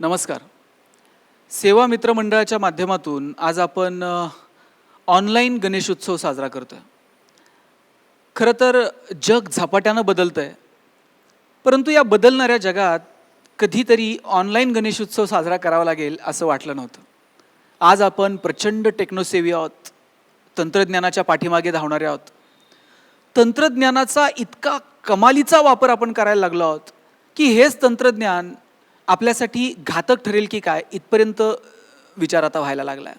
नमस्कार. सेवा मित्र मंडळाच्या माध्यमातून आज आपण ऑनलाईन गणेशोत्सव साजरा करतोय. खरं तर जग झपाट्यानं बदलतंय, परंतु या बदलणाऱ्या जगात कधीतरी ऑनलाईन गणेशोत्सव साजरा करावा लागेल असं वाटलं नव्हतं. आज आपण प्रचंड टेक्नोसेवी आहोत, तंत्रज्ञानाच्या पाठीमागे धावणारे आहोत. तंत्रज्ञानाचा इतका कमालीचा वापर आपण करायला लागलो आहोत की हेच तंत्रज्ञान आपल्यासाठी घातक ठरेल की काय इथपर्यंत विचार आता व्हायला लागला आहे.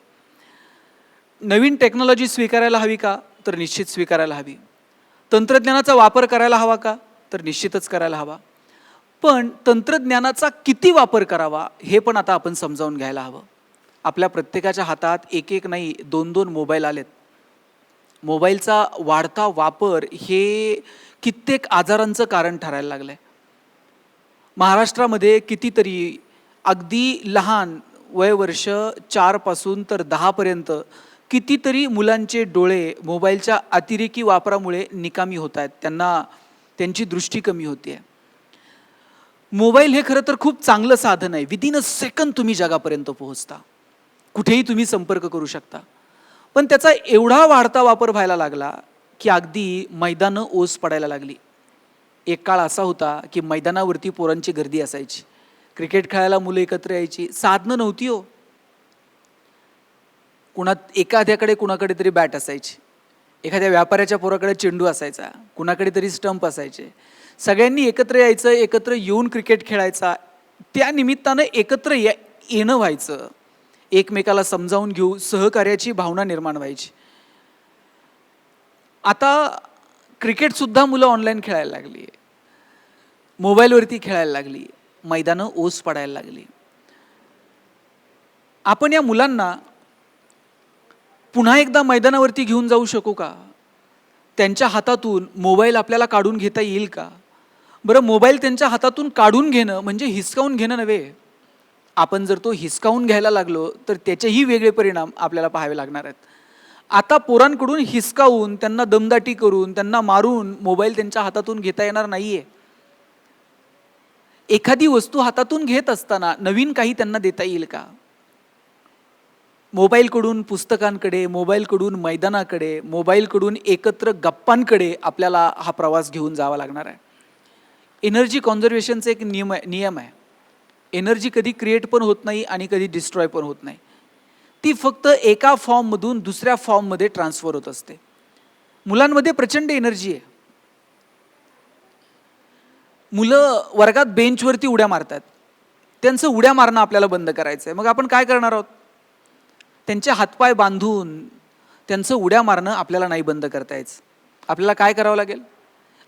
नवीन टेक्नॉलॉजी स्वीकारायला हवी का, तर निश्चित स्वीकारायला हवी. तंत्रज्ञानाचा वापर करायला हवा का, तर निश्चितच करायला हवा. पण तंत्रज्ञानाचा किती वापर करावा हे पण आता आपण समजावून घ्यायला हवं. आपल्या प्रत्येकाच्या हातात एक एक नाही दोन दोन मोबाईल आलेत. मोबाईलचा वाढता वापर हे कित्येक आजारांचं कारण ठरायला लागलं आहे. महाराष्ट्रामध्ये कितीतरी अगदी लहान वयवर्ष 4 पासून तर 10 पर्यंत कितीतरी मुलांचे डोळे मोबाईलच्या अतिरेकी वापरामुळे निकामी होत आहेत. त्यांची दृष्टी कमी होते. मोबाईल हे खरं तर खूप चांगलं साधन आहे. विदिन अ सेकंद तुम्ही जगापर्यंत पोहोचता, कुठेही तुम्ही संपर्क करू शकता. पण त्याचा एवढा वाढता वापर व्हायला लागला की अगदी मैदानं ओस पडायला लागली. एक काळ असा होता की मैदानावरती पोरांची गर्दी असायची, क्रिकेट खेळायला मुलं एकत्र यायची. साधनं नव्हती हो. एखाद्याकडे कुणाकडे तरी बॅट असायची, एखाद्या व्यापाऱ्याच्या पोराकडे चेंडू असायचा, कुणाकडे तरी स्टंप असायचे. सगळ्यांनी एकत्र यायचं, एकत्र येऊन क्रिकेट खेळायचा. त्या निमित्तानं एकत्र येणं व्हायचं, एकमेकाला समजावून घेऊ, सहकार्याची भावना निर्माण व्हायची. आता क्रिकेटसुद्धा मुलं ऑनलाईन खेळायला लागली, मोबाईलवरती खेळायला लागली, मैदानं ओस पडायला लागली. आपण या मुलांना पुन्हा एकदा मैदानावरती घेऊन जाऊ शकू का? त्यांच्या हातातून मोबाईल आपल्याला काढून घेता येईल का? बरं, मोबाईल त्यांच्या हातातून काढून घेणं म्हणजे हिसकावून घेणं नव्हे. आपण जर तो हिसकावून घ्यायला लागलो तर त्याचेही वेगळे परिणाम आपल्याला पाहावे लागणार आहेत. आता पोरांकडून हिसकावून, त्यांना दमदाटी करून, त्यांना मारून मोबाईल त्यांच्या हातातून घेता येणार नाहीये. एखादी वस्तू हातातून घेत असताना नवीन काही त्यांना देता येईल का? मोबाईलकडून पुस्तकांकडे, मोबाईलकडून मैदानाकडे, मोबाईलकडून एकत्र गप्पांकडे आपल्याला हा प्रवास घेऊन जावा लागणार आहे. एनर्जी कॉन्झर्वेशनचा एक नियम आहे. एनर्जी कधी क्रिएट पण होत नाही आणि कधी डिस्ट्रॉय पण होत नाही. ती फक्त एका फॉर्ममधून दुसऱ्या फॉर्ममध्ये ट्रान्सफर होत असते. मुलांमध्ये प्रचंड एनर्जी आहे. मुलं वर्गात बेंचवरती उड्या मारतात. त्यांचं उड्या मारणं आपल्याला बंद करायचं आहे. मग आपण काय करणार आहोत? त्यांचे हातपाय बांधून त्यांचं उड्या मारणं आपल्याला नाही बंद करता यायचं. आपल्याला काय करावं लागेल?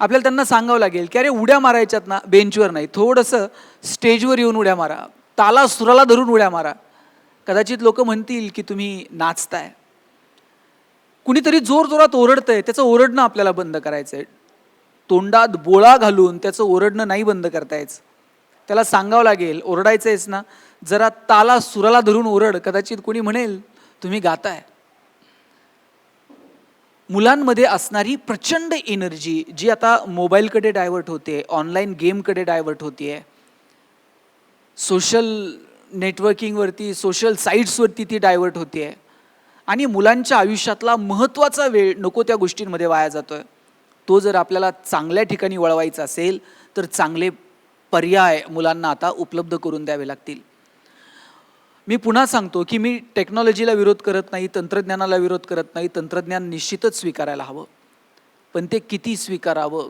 आपल्याला त्यांना सांगावं लागेल की अरे उड्या मारायच्यात ना, बेंचवर नाही, थोडंसं स्टेजवर येऊन उड्या मारा, ताला सुराला धरून उड्या मारा. कदाचित लोक म्हणतील की तुम्ही नाचताय. कुणीतरी जोरजोरात ओरडतंय, त्याचं ओरडणं आपल्याला बंद करायचं आहे. तोंडात बोळा घालून त्याचं ओरडणं नाही बंद करता यायचं. त्याला सांगावं लागेल, ओरडायचं आहेस ना, जरा ताला सुराला धरून ओरड. कदाचित कोणी म्हणेल तुम्ही गाताय. मुलांमध्ये असणारी प्रचंड एनर्जी जी आता मोबाईलकडे डायव्हर्ट होते, ऑनलाईन गेमकडे डायव्हर्ट होते, सोशल नेटवर्किंगवरती, सोशल साईट्सवरती ती डायव्हर्ट होते आणि मुलांच्या आयुष्यातला महत्त्वाचा वेळ नको त्या गोष्टींमध्ये वाया जातोय. तो जर आपल्याला चांगल्या ठिकाणी वळवायचा असेल तर चांगले पर्याय मुलांना आता उपलब्ध करून द्यावे लागतील. मी पुन्हा सांगतो की मी टेक्नॉलॉजीला विरोध करत नाही, तंत्रज्ञानाला विरोध करत नाही. तंत्रज्ञान निश्चितच स्वीकारायला हवं, पण ते किती स्वीकारावं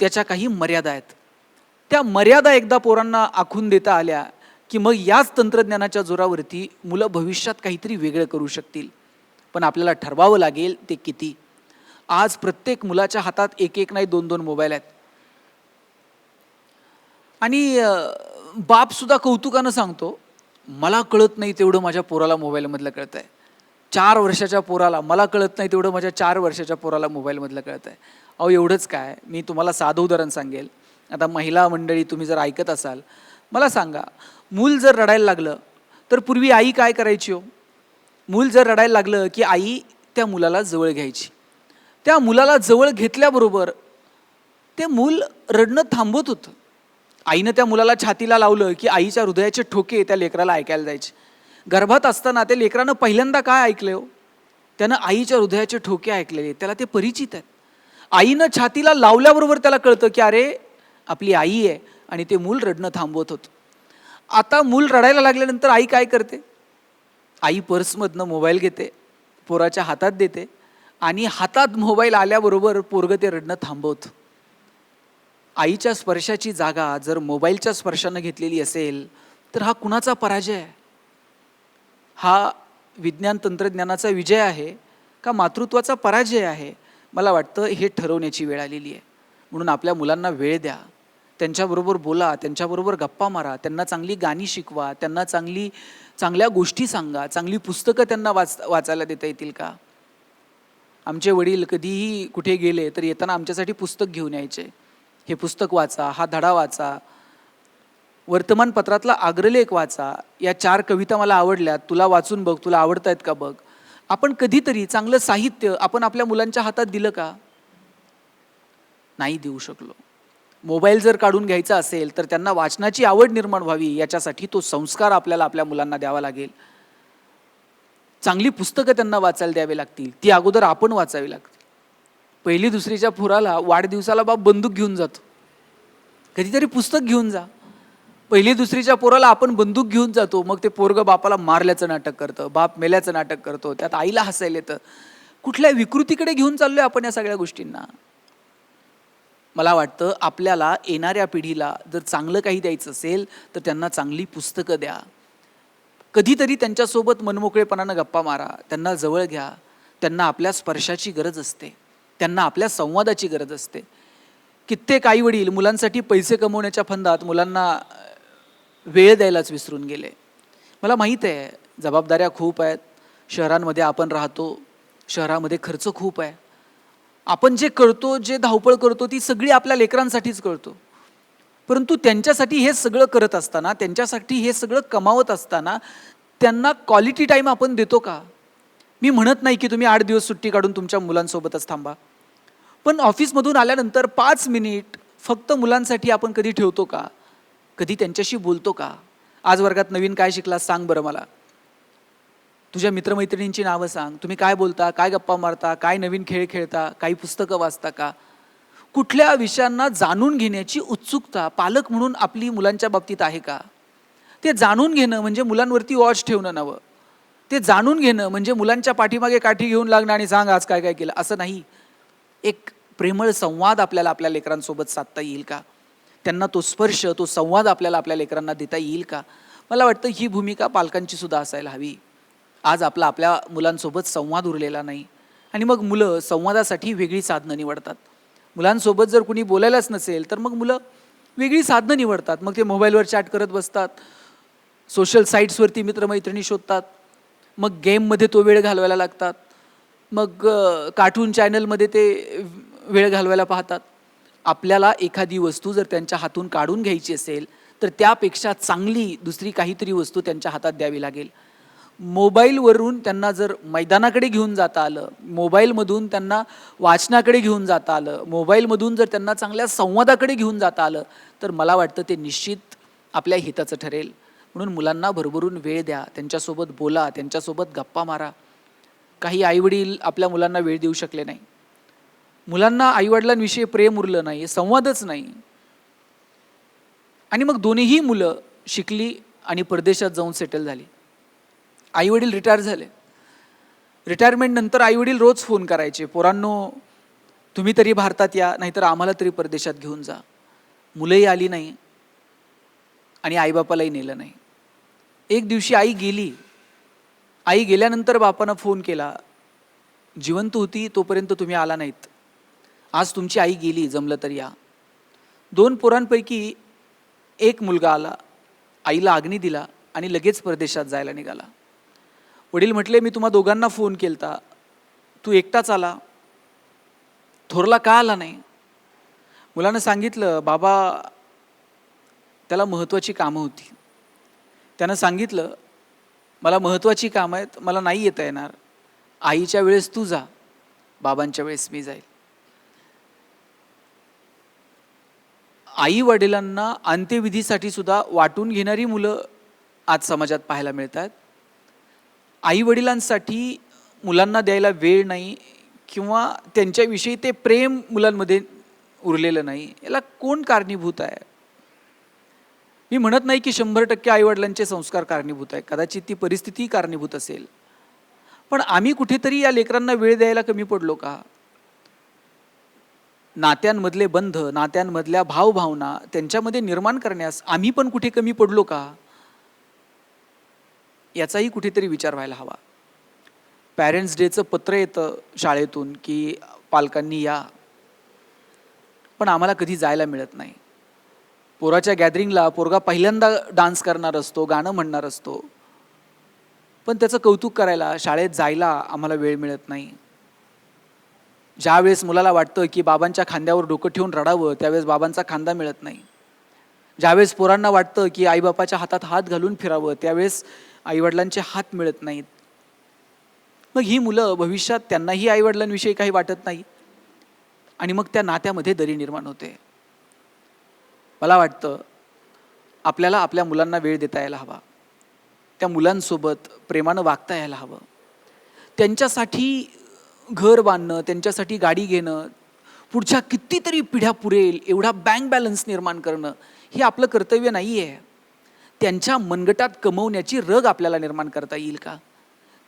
त्याच्या काही मर्यादा आहेत. त्या मर्यादा एकदा पोरांना आखून देता आल्या की मग याच तंत्रज्ञानाच्या जोरावरती मुलं भविष्यात काहीतरी वेगळं करू शकतील. पण आपल्याला ठरवावं लागेल ते किती. आज प्रत्येक मुलाच्या हातात एक एक नाही दोन दोन मोबाईल आहेत आणि बाप सुद्धा कौतुकानं सांगतो, मला कळत नाही तेवढं माझ्या पोराला मोबाईलमधलं कळत आहे. 4 वर्षाच्या पोराला मला कळत नाही तेवढं माझ्या 4 वर्षाच्या पोराला मोबाईलमधलं कळत आहे. अहो एवढंच काय, मी तुम्हाला साधं उदाहरण सांगेल. आता महिला मंडळी तुम्ही जर ऐकत असाल, मला सांगा, मूल जर रडायला लागलं तर पूर्वी आई काय करायची हो? मूल जर रडायला लागलं की आई त्या मुलाला जवळ घ्यायची. त्या मुलाला जवळ घेतल्याबरोबर ते मूल रडणं थांबत होतं. आईनं त्या मुलाला छातीला लावलं की आईच्या हृदयाचे ठोके त्या लेकराला ऐकायला जायचे. गर्भात असताना त्या लेकरानं पहिल्यांदा काय ऐकलं हो? त्यानं आईच्या हृदयाचे ठोके ऐकलेले, त्याला ते परिचित आहेत. आईनं छातीला लावल्याबरोबर त्याला कळतं की अरे आपली आई आहे, आणि ते मूल रडणं थांबवत होतं. आता मूल रडायला लागल्यानंतर आई काय करते? आई पर्समधनं मोबाईल घेते, पोराच्या हातात देते, आणि हातात मोबाईल आल्याबरोबर पोरगं ते रडणं थांबवतं. आईच्या स्पर्शाची जागा जर मोबाईलच्या स्पर्शानं घेतलेली असेल तर हा कुणाचा पराजय आहे? हा विज्ञान तंत्रज्ञानाचा विजय आहे का मातृत्वाचा पराजय आहे? मला वाटतं हे ठरवण्याची वेळ आलेली आहे. म्हणून आपल्या मुलांना वेळ द्या, त्यांच्याबरोबर बोला, त्यांच्याबरोबर गप्पा मारा, त्यांना चांगली गाणी शिकवा, त्यांना चांगल्या गोष्टी सांगा, चांगली पुस्तकं त्यांना वाचायला देता येतील का? आमचे वडील कधीही कुठे गेले तर येताना आमच्यासाठी पुस्तक घेऊन यायचे. हे पुस्तक वाचा, हा धडा वाचा, वर्तमानपत्रातला अग्रलेख वाचा, या 4 कविता मला आवडल्यात, तुला वाचून बघ, तुला आवडतायत का बघ. आपण कधीतरी चांगलं साहित्य आपण आपल्या मुलांच्या हातात दिलं का? नाही देऊ शकलो. मोबाईल जर काढून घ्यायचा असेल तर त्यांना वाचनाची आवड निर्माण व्हावी, याच्यासाठी तो संस्कार आपल्याला आपल्या मुलांना द्यावा लागेल. चांगली पुस्तकं त्यांना वाचायला द्यावी लागतील, ती अगोदर आपण वाचावी लागतील. 1ली 2रीच्या पोराला वाढदिवसाला बाप बंदूक घेऊन जातो, कधीतरी पुस्तक घेऊन जा. 1ली 2रीच्या पोराला आपण बंदूक घेऊन जातो, मग ते पोरगं बापाला मारल्याचं नाटक करतं, बाप मेल्याचं नाटक करतो, त्यात आईला हसायला येतं. कुठल्या विकृतीकडे घेऊन चाललोय आपण या सगळ्या गोष्टींना? मला वाटतं आपल्याला येणाऱ्या पिढीला जर चांगलं काही द्यायचं असेल तर त्यांना चांगली पुस्तकं द्या. कधीतरी त्यांच्यासोबत मनमोकळेपणानं गप्पा मारा, त्यांना जवळ घ्या. त्यांना आपल्या स्पर्शाची गरज असते, त्यांना आपल्या संवादाची गरज असते. कित्येक आई वडील मुलांसाठी पैसे कमवण्याच्या फंदात मुलांना वेळ द्यायलाच विसरून गेले. मला माहीत आहे जबाबदाऱ्या खूप आहेत, शहरांमध्ये आपण राहतो, शहरामध्ये खर्च खूप आहे. आपण जे करतो, जे धावपळ करतो ती सगळी आपल्या लेकरांसाठीच करतो. परंतु त्यांच्यासाठी हे सगळं करत असताना, त्यांच्यासाठी हे सगळं कमावत असताना त्यांना क्वालिटी टाईम आपण देतो का? मी म्हणत नाही की तुम्ही 8 दिवस सुट्टी काढून तुमच्या मुलांसोबतच थांबा, पण ऑफिसमधून आल्यानंतर 5 मिनिट फक्त मुलांसाठी आपण कधी ठेवतो का? कधी त्यांच्याशी बोलतो का? आज वर्गात नवीन काय शिकलास सांग बरं मला. तुझ्या मित्रमैत्रिणींची नावं सांग, तुम्ही काय बोलता, काय गप्पा मारता, काय नवीन खेळ खेळता, काही पुस्तकं वाचता का? कुठल्या विषयांना जाणून घेण्याची उत्सुकता पालक म्हणून आपली मुलांच्या बाबतीत आहे का? ते जाणून घेणं म्हणजे मुलांवरती वॉच ठेवणं नव्हं. ते जाणून घेणं म्हणजे मुलांच्या पाठीमागे काठी घेऊन लागणं आणि सांग आज काय काय केलं, असं नाही. एक प्रेमळ संवाद आपल्याला आपल्या लेकरांसोबत साधता येईल का? त्यांना तो स्पर्श, तो संवाद आपल्याला आपल्या लेकरांना देता येईल का? मला वाटतं ही भूमिका पालकांची सुद्धा असायला हवी. आज आपल्या मुलांसोबत संवाद उरलेला नाही, आणि मग मुलं संवादासाठी वेगळी साधनं निवडतात. मुलांसोबत जर कुणी बोलायलाच नसेल तर मग मुलं वेगळी साधनं निवडतात. मग ते मोबाईलवर चॅट करत बसतात, सोशल साईट्सवरती मित्रमैत्रिणी शोधतात, मग गेममध्ये तो वेळ घालवायला लागतात, मग कार्टून चॅनलमध्ये ते वेळ घालवायला पाहतात. आपल्याला एखादी वस्तू जर त्यांच्या हातून काढून घ्यायची असेल तर त्यापेक्षा चांगली दुसरी काहीतरी वस्तू त्यांच्या हातात द्यावी लागेल. मोबाईलवरून त्यांना जर मैदानाकडे घेऊन जाता आलं, मोबाईलमधून त्यांना वाचनाकडे घेऊन जाता आलं, मोबाईलमधून जर त्यांना चांगल्या संवादाकडे घेऊन जाता आलं तर मला वाटतं ते निश्चित आपल्या हिताचं ठरेल. म्हणून मुलांना भरभरून वेळ द्या, त्यांच्यासोबत बोला, त्यांच्यासोबत गप्पा मारा. काही आईवडील आपल्या मुलांना वेळ देऊ शकले नाही, मुलांना आईवडिलांविषयी प्रेम उरलं नाही, संवादच नाही, आणि मग दोन्हीही मुलं शिकली आणि परदेशात जाऊन सेटल झाली. आईवडील रिटायर झाले. रिटायरमेंट नंतर आईवडील रोज फोन करायचे, पोरांनो तुम्ही तरी भारतात या, नाहीतर आम्हाला तरी परदेशात घेऊन जा. मुलंही आली नाही आणि आईबापालाही नेलं नाही. एक दिवशी आई गेली. आई गेल्यानंतर बापानं फोन केला, जिवंत होती तोपर्यंत तुम्ही आला नाहीत, आज तुमची आई गेली, जमलं तर या. 2 पोरांपैकी एक मुलगा आला, आईला आग्नी दिला आणि लगेच परदेशात जायला निघाला. वडील म्हटले, मी तुम्हा दोघांना फोन केलता, तू एकटाच आला, थोरला का आला नाही? मुलानं सांगितलं, बाबा त्याला महत्त्वाची कामं होती. त्यानं सांगितलं, मला महत्त्वाची कामं आहेत, मला नाही येता येणार, आईच्या वेळेस तू जा, बाबांच्या वेळेस मी जाईल. आई वडिलांना अंत्यविधीसाठी सुद्धा वाटून घेणारी मुलं आज समाजात पाहायला मिळतात. आई वडिलांसाठी मुलांना द्यायला वेळ नाही किंवा त्यांच्याविषयी ते प्रेम मुलांमध्ये उरलेलं नाही. याला कोण कारणीभूत आहे? मी म्हणत नाही की 100% आईवडिलांचे संस्कार कारणीभूत आहे. कदाचित ती परिस्थिती कारणीभूत असेल. पण आम्ही कुठेतरी या लेकरांना वेळ द्यायला कमी पडलो का? नात्यांमधले बंध, नात्यांमधल्या भावभावना त्यांच्यामध्ये निर्माण करण्यास आम्ही पण कुठे कमी पडलो का? याचाही कुठेतरी विचार व्हायला हवा. पॅरेंट्स डेचं पत्र येतं शाळेतून की पालकांनी या, पण आम्हाला कधी जायला मिळत नाही. पोराच्या गॅदरिंगला पोरगा पहिल्यांदा डान्स करणार असतो, गाणं म्हणणार असतो, पण त्याचं कौतुक करायला, शाळेत जायला आम्हाला वेळ मिळत नाही. ज्यावेळेस मुलाला वाटतं की बाबांच्या खांद्यावर डोकं ठेवून रडावं, त्यावेळेस बाबांचा खांदा मिळत नाही. ज्यावेळेस पोरांना वाटतं की आईबापाच्या हातात हात घालून फिरावं, त्यावेळेस आईवडिलांचे हात मिळत नाहीत. मग ही मुलं भविष्यात त्यांनाही आईवडिलांविषयी काही वाटत नाही आणि मग त्या नात्यामध्ये दरी निर्माण होते. मला वाटतं आपल्याला आपल्या मुलांना वेळ देता यायला हवा. त्या मुलांसोबत प्रेमानं वागता यायला हवं. त्यांच्यासाठी घर बांधणं, त्यांच्यासाठी गाडी घेणं, पुढच्या कितीतरी पिढ्या पुरेल एवढा बँक बॅलन्स निर्माण करणं हे आपलं कर्तव्य नाही आहे. त्यांच्या मनगटात कमवण्याची रग आपल्याला निर्माण करता येईल का?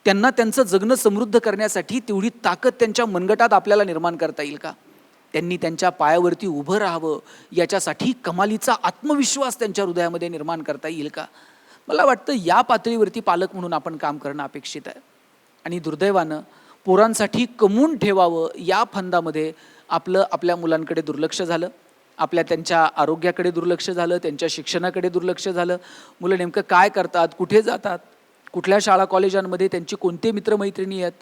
त्यांना त्यांचं जगणं समृद्ध करण्यासाठी तेवढी ताकद त्यांच्या मनगटात आपल्याला निर्माण करता येईल का? त्यांनी त्यांच्या पायावरती उभं राहावं याच्यासाठी कमालीचा आत्मविश्वास त्यांच्या हृदयामध्ये निर्माण करता येईल का? मला वाटतं या पातळीवरती पालक म्हणून आपण काम करणं अपेक्षित आहे. आणि दुर्दैवानं पोरांसाठी कमवून ठेवावं या फंदामध्ये आपल्या मुलांकडे दुर्लक्ष झालं. त्यांच्या आरोग्याकडे दुर्लक्ष झालं, त्यांच्या शिक्षणाकडे दुर्लक्ष झालं. मुलं नेमकं काय करतात, कुठे जातात, कुठल्या शाळा कॉलेजांमध्ये त्यांची कोणते मित्रमैत्रिणी आहेत,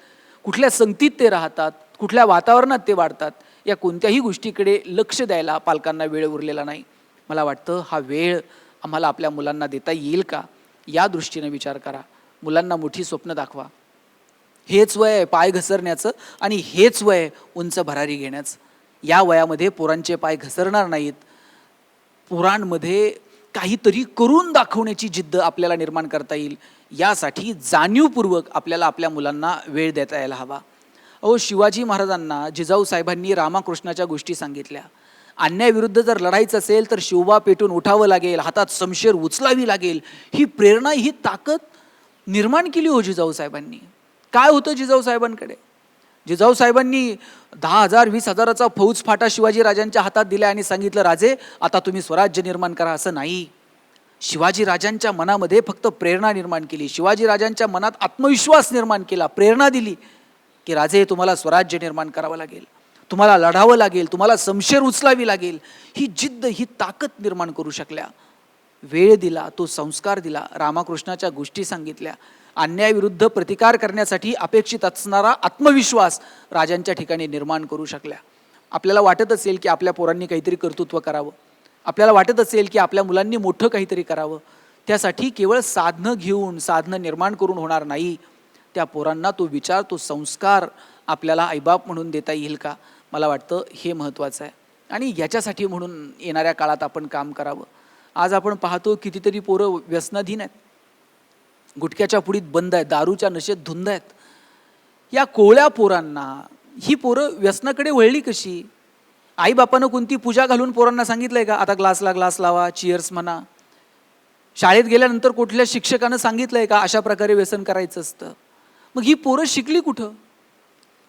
कुठल्या संगतीत ते राहतात, कुठल्या वातावरणात ते वाढतात, या कोणत्याही गोष्टीकडे लक्ष द्यायला पालकांना वेळ उरलेला नाही. मला वाटतं हा वेळ आम्हाला आपल्या मुलांना देता येईल का या दृष्टीने विचार करा. मुलांना मोठी स्वप्न दाखवा. हेच वय आहे पाय घसरण्याचं आणि हेच वय उंच भरारी घेण्याचं. या वयामध्ये पोरांचे पाय घसरणार नाहीत. पोरांमध्ये काहीतरी करून दाखवण्याची जिद्द आपल्याला निर्माण करता येईल यासाठी जाणीवपूर्वक आपल्याला आपल्या मुलांना वेळ देता यायला हवा. शिवाजी महाराजांना जिजाऊ साहेबांनी रामकृष्णाच्या गोष्टी सांगितल्या. अन्यायाविरुद्ध जर लढायचं असेल तर शिवबा पेटून उठावं लागेल, हातात शमशेर उचलावी लागेल, ही प्रेरणा, ही ताकद निर्माण केली जिजाऊ साहेबांनी. काय होतं जिजाऊ साहेबांकडे? जिजाऊ साहेबांनी 10,000 20,000चा फौज फाटा शिवाजी राजांच्या हातात दिला आणि सांगितलं, राजे आता तुम्ही स्वराज्य निर्माण करा. असं नाही. शिवाजी राजांच्या मनामध्ये फक्त प्रेरणा निर्माण केली. शिवाजी राजांच्या मनात आत्मविश्वास निर्माण केला, प्रेरणा दिली की राजे तुम्हाला स्वराज्य निर्माण करावं लागेल, तुम्हाला लढावं लागेल, तुम्हाला शमशेर उचलावी लागेल. ही जिद्द, ही ताकद निर्माण करू शकल्या. वेळ दिला, तो संस्कार दिला, रामकृष्णाच्या गोष्टी सांगितल्या. अन्यायाविरुद्ध प्रतिकार करण्यासाठी अपेक्षित असणारा आत्मविश्वास राजांच्या ठिकाणी निर्माण करू शकल्या. आपल्याला वाटत असेल की आपल्या पोरांनी काहीतरी कर्तृत्व करावं, आपल्याला वाटत असेल की आपल्या मुलांनी मोठं काहीतरी करावं, त्यासाठी केवळ साधनं घेऊन, साधनं निर्माण करून होणार नाही. त्या पोरांना तो विचार, तो संस्कार आपल्याला आईबाप म्हणून देता येईल का? मला वाटतं हे महत्त्वाचं आहे. आणि याच्यासाठी म्हणून येणाऱ्या काळात आपण काम करावं. आज आपण पाहतो कितीतरी पोरं व्यसनाधीन आहेत, गुटख्याच्या पुडीत बंद आहेत, दारूच्या नशेत धुंद आहेत. या कोवळ्या पोरांना ही पोरं व्यसनाकडे वळली कशी? आईबापानं कोणती पूजा घालून पोरांना सांगितलंय का आता ग्लासला ग्लास लावा, चिअर्स म्हणा? शाळेत गेल्यानंतर कुठल्या शिक्षकानं सांगितलंय का अशा प्रकारे व्यसन करायचं असतं? मग ही पोरं शिकली कुठं?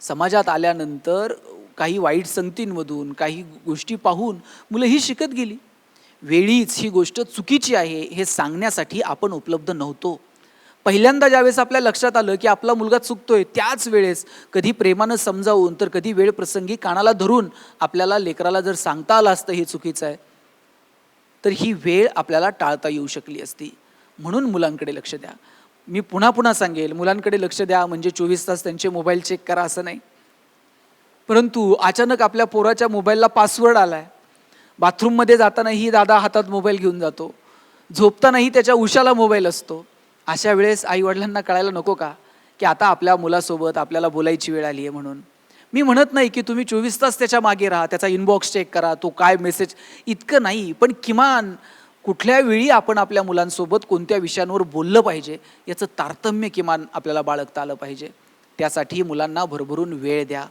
समाजात आल्यानंतर काही वाईट संगतींमधून काही गोष्टी पाहून मुलं ही शिकत गेली. वेळीच ही गोष्ट चुकीची आहे हे सांगण्यासाठी आपण उपलब्ध नव्हतो. पहिल्यांदा ज्यावेळेस आपल्या लक्षात आलं की आपला मुलगा चुकतोय, त्याच वेळेस कधी प्रेमानं समजावून तर कधी वेळ प्रसंगी कानाला धरून आपल्याला लेकराला जर सांगता आलं असतं हे चुकीचं आहे, तर ही वेळ आपल्याला टाळता येऊ शकली असती. म्हणून मुलांकडे लक्ष द्या. मी पुन्हा पुन्हा सांगेल, मुलांकडे लक्ष द्या म्हणजे 24 तास त्यांचे मोबाईल चेक करा असं नाही. परंतु अचानक आपल्या पोराच्या मोबाईलला पासवर्ड आलाय. बाथरूममध्ये जातानाही दादा हातात मोबाईल घेऊन जातो, झोपतानाही त्याच्या उशाला मोबाईल असतो. अशा वेळेस आईवडिलांना कळायला नको का की आता आपल्या मुलासोबत आपल्याला बोलायची वेळ आली आहे म्हणून? मी म्हणत नाही की तुम्ही 24 तास त्याच्या मागे राहा, त्याचा इनबॉक्स चेक करा, तो काय मेसेज, इतकं नाही. पण किमान कुठल्या वेळी आपण आपल्या मुलांसोबत कोणत्या विषयांवर बोललं पाहिजे याचं तारतम्य किमान आपल्याला बाळगता आलं पाहिजे. त्यासाठी मुलांना भरभरून वेळ द्या,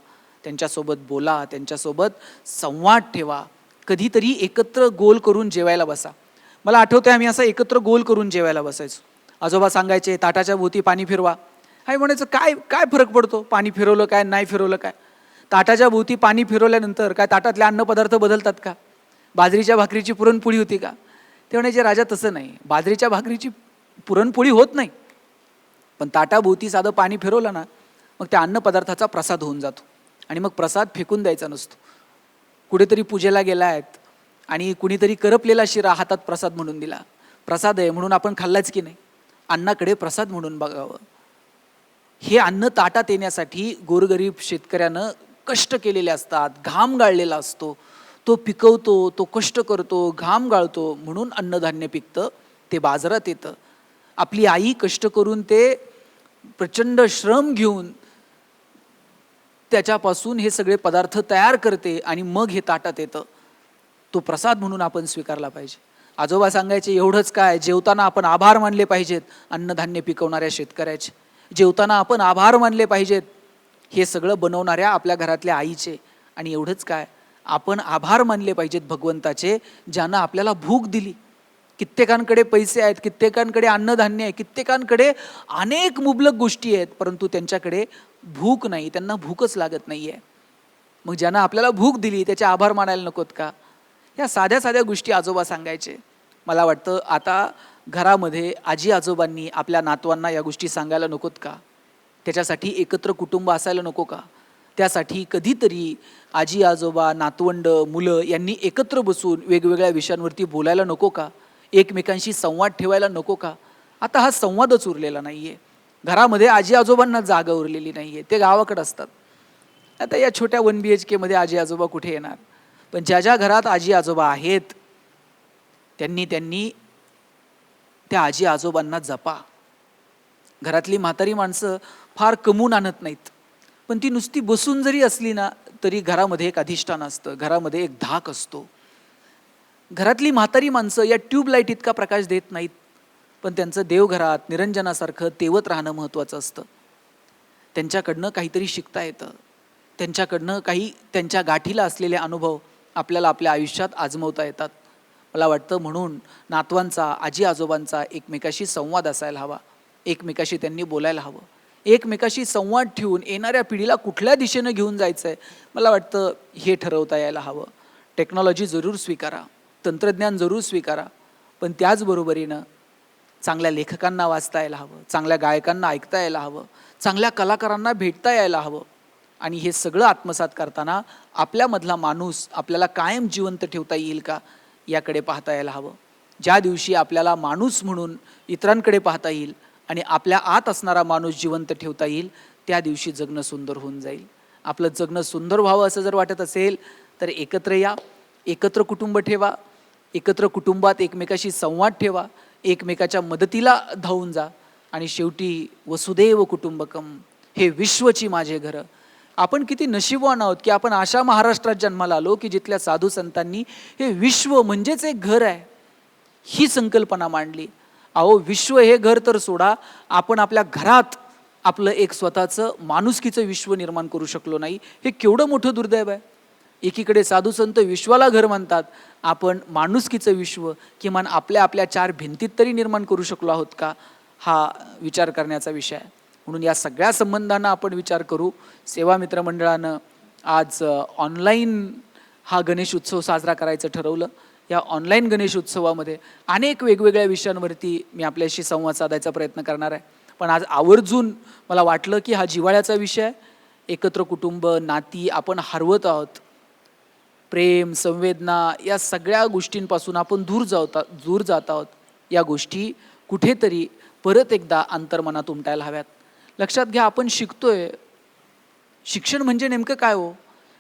त्यांच्यासोबत बोला, त्यांच्यासोबत संवाद ठेवा. कधीतरी एकत्र गोल करून जेवायला बसा. मला आठवतंय आम्ही असं एकत्र गोल करून जेवायला बसायचो. आजोबा सांगायचे ताटाच्या भोवती पाणी फिरवा. आई म्हणायचं काय काय फरक पडतो, पाणी फिरवलं काय नाही फिरवलं काय. ताटाच्या भोवती पाणी फिरवल्यानंतर काय ताटातले अन्नपदार्थ बदलतात का? बाजरीच्या भाकरीची पुरणपोळी होती का? ते म्हणायचे राजा तसं नाही, बाजरीच्या भाकरीची पुरणपोळी होत नाही, पण ताटाभोवती साधं पाणी फिरवलं ना मग त्या अन्नपदार्थाचा प्रसाद होऊन जातो. आणि मग प्रसाद फेकून द्यायचा नसतो. कुठेतरी पूजेला गेला आहेत आणि कुणीतरी करपलेला शिरा हातात प्रसाद म्हणून दिला, प्रसाद आहे म्हणून आपण खाल्लाच की नाही, अन्नाकडे प्रसाद म्हणून बघावं. हे अन्न ताटात येण्यासाठी गोरगरीब शेतकऱ्यानं कष्ट केलेले असतात, घाम गाळलेला असतो, तो पिकवतो, तो कष्ट करतो, घाम गाळतो, म्हणून अन्नधान्य पिकतं, ते बाजारात येतं. आपली आई कष्ट करून ते प्रचंड श्रम घेऊन त्याच्यापासून हे सगळे पदार्थ तयार करते आणि मग हे ताटात येतं. तो प्रसाद म्हणून आपण स्वीकारला पाहिजे. आजोबा सांगायचे एवढंच काय, जेवताना आपण आभार मानले पाहिजेत अन्नधान्य पिकवणाऱ्या शेतकऱ्याचे, जेवताना आपण आभार मानले पाहिजेत हे सगळं बनवणाऱ्या आपल्या घरातल्या आईचे, आणि एवढंच काय, आपण आभार मानले पाहिजेत भगवंताचे ज्यानं आपल्याला भूक दिली. कित्येकांकडे पैसे आहेत, कित्येकांकडे अन्नधान्य आहे, कित्येकांकडे अनेक मुबलक गोष्टी आहेत, परंतु त्यांच्याकडे भूक नाही, त्यांना भूकच लागत नाही आहे. मग ज्यानं आपल्याला भूक दिली त्याचे आभार मानायला नकोत का? या साध्या साध्या गोष्टी आजोबा सांगायचे. मला वाटतं आता घरामध्ये आजी आजोबांनी आपल्या नातवांना या गोष्टी सांगायला नकोत का? त्याच्यासाठी एकत्र कुटुंब असायला नको का? त्यासाठी कधीतरी आजी आजोबा, नातवंड, मुलं यांनी एकत्र बसून वेगवेगळ्या विषयांवरती बोलायला नको का? एकमेकांशी संवाद ठेवायला नको का? आता हा संवादच उरलेला नाही आहे. घरामध्ये आजी आजोबांना जागा उरलेली नाही आहे, ते गावाकडे असतात. आता या छोट्या 1 BHK मध्ये आजी आजोबा कुठे येणार? पण ज्या ज्या घरात आजी आजोबा आहेत त्यांनी त्या आजी आजोबांना जपा. घरातली म्हातारी माणसं फार कमवून आणत नाहीत, पण ती नुसती बसून जरी असली ना तरी घरामध्ये एक अधिष्ठान असतं, घरामध्ये एक धाक असतो. घरातली म्हातारी माणसं या ट्यूबलाईट इतका प्रकाश देत नाहीत, पण त्यांचं देवघरात निरंजनासारखं तेवत राहणं महत्त्वाचं असतं. त्यांच्याकडनं काहीतरी शिकता येतं, त्यांच्याकडनं काही त्यांच्या गाठीला असलेले अनुभव आपल्याला आपल्या आयुष्यात आजमवता येतात. मला वाटतं म्हणून नातवांचा, आजी आजोबांचा एकमेकाशी संवाद असायला हवा, एकमेकाशी त्यांनी बोलायला हवं. एकमेकाशी संवाद ठेवून येणाऱ्या पिढीला कुठल्या दिशेनं घेऊन जायचं आहे मला वाटतं हे ठरवता यायला हवं. टेक्नॉलॉजी जरूर स्वीकारा, तंत्रज्ञान जरूर स्वीकारा, पण त्याचबरोबरीनं चांगल्या लेखकांना वाचता यायला हवं, चांगल्या गायकांना ऐकता यायला हवं, चांगल्या कलाकारांना भेटता यायला हवं. आणि हे सगळं आत्मसात करताना आपल्यामधला माणूस आपल्याला कायम जिवंत ठेवता येईल का याकडे पाहता यायला हवं. ज्या दिवशी आपल्याला माणूस म्हणून इतरांकडे पाहता येईल आणि आपल्या आत असणारा माणूस जिवंत ठेवता येईल, त्या दिवशी जगणं सुंदर होऊन जाईल. आपलं जगणं सुंदर व्हावं असं जर वाटत असेल तर एकत्र या, एकत्र कुटुंब ठेवा, एकत्र कुटुंबात एकमेकाशी संवाद ठेवा, एकमेकाच्या मदतीला धावून जा, आणि शेवटी वसुदैव कुटुंबकम, हे विश्वची माझे घर. आपण किती नशीबवान आहोत की आपण अशा महाराष्ट्रात जन्माला आलो की जिथल्या साधू संतांनी हे विश्व म्हणजेच एक घर आहे ही संकल्पना मांडली. अहो, विश्व हे घर तर सोडा, आपण आपल्या घरात आपलं एक स्वतःचं माणुसकीचं विश्व निर्माण करू शकलो नाही, हे केवढं मोठं दुर्दैव आहे. एकीकडे साधू संत विश्वाला घर म्हणतात, आपण माणुसकीचं विश्व किमान आपल्या आपल्या 4 भिंतीत तरी निर्माण करू शकलो आहोत का, हा विचार करण्याचा विषय आहे. म्हणून या सगळ्या संबंधांना आपण विचार करू. सेवा मित्र मंडळानं आज ऑनलाईन हा गणेश उत्सव साजरा करायचं ठरवलं. या ऑनलाईन गणेश उत्सवामध्ये अनेक वेगवेगळ्या विषयांवरती मी आपल्याशी संवाद साधायचा प्रयत्न करणार आहे. पण आज आवर्जून मला वाटलं की हा जिव्हाळ्याचा विषय आहे. एकत्र कुटुंब, नाती आपण हरवत आहोत. प्रेम, संवेदना या सगळ्या गोष्टींपासून आपण दूर जात आहोत. या गोष्टी कुठेतरी परत एकदा अंतर्मनात उमटायला हव्यात. लक्षात घ्या, आपण शिकतोय. शिक्षण म्हणजे नेमकं काय हो?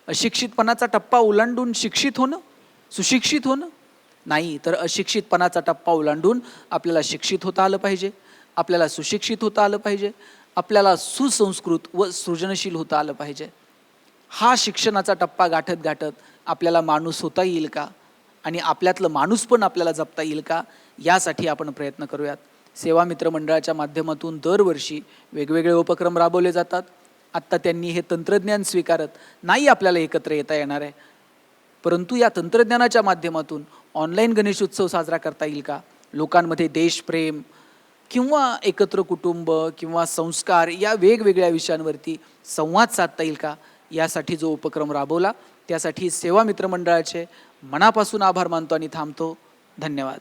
अशिक्षितपणाचा टप्पा ओलांडून शिक्षित होणं, सुशिक्षित होणं? नाही, तर अशिक्षितपणाचा टप्पा ओलांडून आपल्याला शिक्षित होता आलं पाहिजे, आपल्याला सुशिक्षित होता आलं पाहिजे, आपल्याला सुसंस्कृत व सृजनशील होता आलं पाहिजे. हा शिक्षणाचा टप्पा गाठत गाठत आपल्याला माणूस होता येईल का आणि आपल्यातलं माणूस पण आपल्याला जपता येईल का, यासाठी आपण प्रयत्न करूयात. सेवा मित्र मंडळाच्या माध्यमातून दरवर्षी वेगवेगळे उपक्रम राबवले जातात. आत्ता त्यांनी हे तंत्रज्ञान स्वीकारत नाही आपल्याला एकत्र येता येणार आहे, परंतु या तंत्रज्ञानाच्या माध्यमातून ऑनलाईन गणेशोत्सव साजरा करता येईल का, लोकांमध्ये देशप्रेम किंवा एकत्र कुटुंब किंवा संस्कार या वेगवेगळ्या विषयांवरती संवाद साधता येईल का, यासाठी जो उपक्रम राबवला त्यासाठी सेवा मित्र मंडळाचे मनापासून आभार मानतो आणि थांबतो. धन्यवाद.